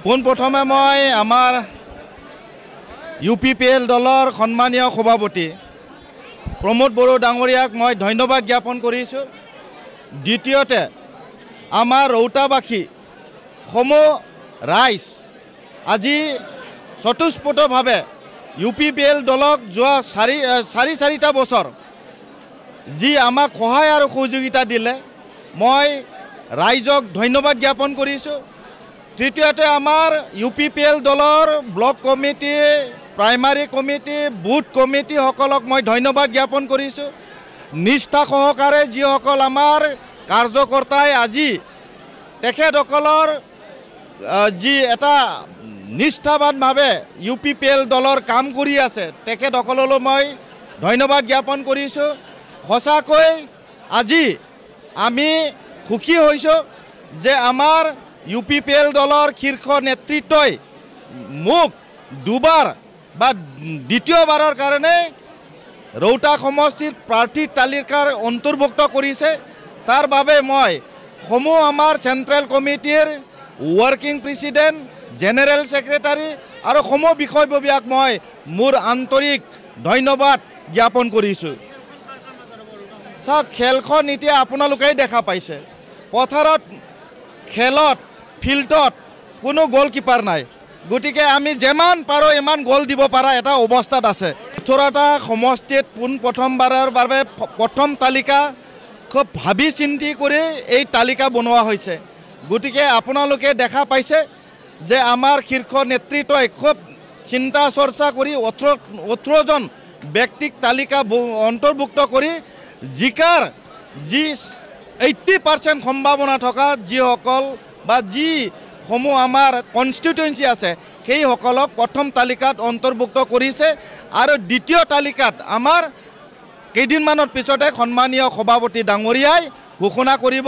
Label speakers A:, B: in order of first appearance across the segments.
A: পোনপ্ৰথমে মই আমাৰ UPPL দলৰ সন্মানীয় সভাপতি প্ৰমোদ বড়ো ডাঙৰীয়াক মই ধন্যবাদ জ্ঞাপন কৰিছোঁ। দ্বিতীয়তে আমাৰ ৰৌতাবাসী সমূহ ৰাইজ আজি স্বতঃস্ফূৰ্তভাৱে UPPL দলক যোৱা চাৰিটা বছৰ যি আমাক সহায় আৰু সহযোগিতা দিলে মই ৰাইজক ধন্যবাদ জ্ঞাপন কৰিছোঁ। তৃতীয়তে আমাৰ UPPL দলৰ block committee, primary committee, booth কমিটিসকলক মই ধন্যবাদ জ্ঞাপন কৰিছোঁ। নিষ্ঠা সহকাৰে যিসকল আমাৰ কাৰ্যকৰ্তাই আজি তেখেতসকলৰ যি এটা নিষ্ঠাবানভাৱে UPPL দলৰ কাম কৰি আছে তেখেতসকললৈ মই ধন্যবাদ জ্ঞাপন কৰিছোঁ। সঁচাকৈ আজি আমি সুখী হৈছোঁ যে আমাৰ UPPL দলৰ শীৰ্ষ নেতৃত্বই মোক দুবাৰ বা দ্বিতীয়বাৰৰ কাৰণে ৰৌতা সমষ্টিৰ প্ৰাৰ্থীৰ তালিকাৰ অন্তৰ্ভুক্ত কৰিছে। তাৰ বাবে মই সমূহ আমাৰ চেণ্ট্ৰেল কমিটিৰ ৱৰ্কিং প্ৰেছিডেণ্ট, জেনেৰেল ছেক্ৰেটাৰী আৰু সমূহ বিষয়ববীয়াক মই মোৰ আন্তৰিক ধন্যবাদ জ্ঞাপন কৰিছোঁ। চাওক, খেলখন এতিয়া আপোনালোকেই দেখা পাইছে, পথাৰত খেলত ফিল্ডত কোনো গ'লকিপাৰ নাই, গতিকে আমি যিমান পাৰোঁ ইমান গ'ল দিব পৰা এটা অৱস্থাত আছে। 18টা সমষ্টিত পোনপ্ৰথমবাৰৰ বাবে প্ৰথম তালিকা খুব ভাবি চিন্তি কৰি এই তালিকা বনোৱা হৈছে। গতিকে আপোনালোকে দেখা পাইছে যে আমাৰ শীৰ্ষ নেতৃত্বই খুব চিন্তা চৰ্চা কৰি 18জন ব্যক্তিক তালিকা অন্তৰ্ভুক্ত কৰি জিকাৰ যি 80% সম্ভাৱনা থকা যিসকল বা যিসমূহ আমাৰ কনষ্টিটুৱেঞ্চি আছে সেইসকলক প্ৰথম তালিকাত অন্তৰ্ভুক্ত কৰিছে। আৰু দ্বিতীয় তালিকাত আমাৰ কেইদিনমানৰ পিছতে সন্মানীয় সভাপতি ডাঙৰীয়াই ঘোষণা কৰিব।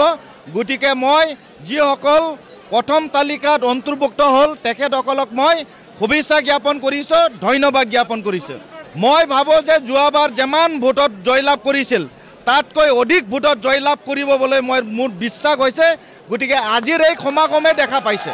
A: গতিকে মই যিসকল প্ৰথম তালিকাত অন্তৰ্ভুক্ত হ'ল তেখেতসকলক মই শুভেচ্ছা জ্ঞাপন কৰিছোঁ, ধন্যবাদ জ্ঞাপন কৰিছোঁ। মই ভাবোঁ যে যোৱাবাৰ যিমান ভোটত জয়লাভ কৰিছিল তাতকৈ অধিক ভোটত জয়লাভ কৰিব বুলি মোৰ বিশ্বাস হৈছে। গতিকে আজিৰ এই সমাগমে দেখা পাইছে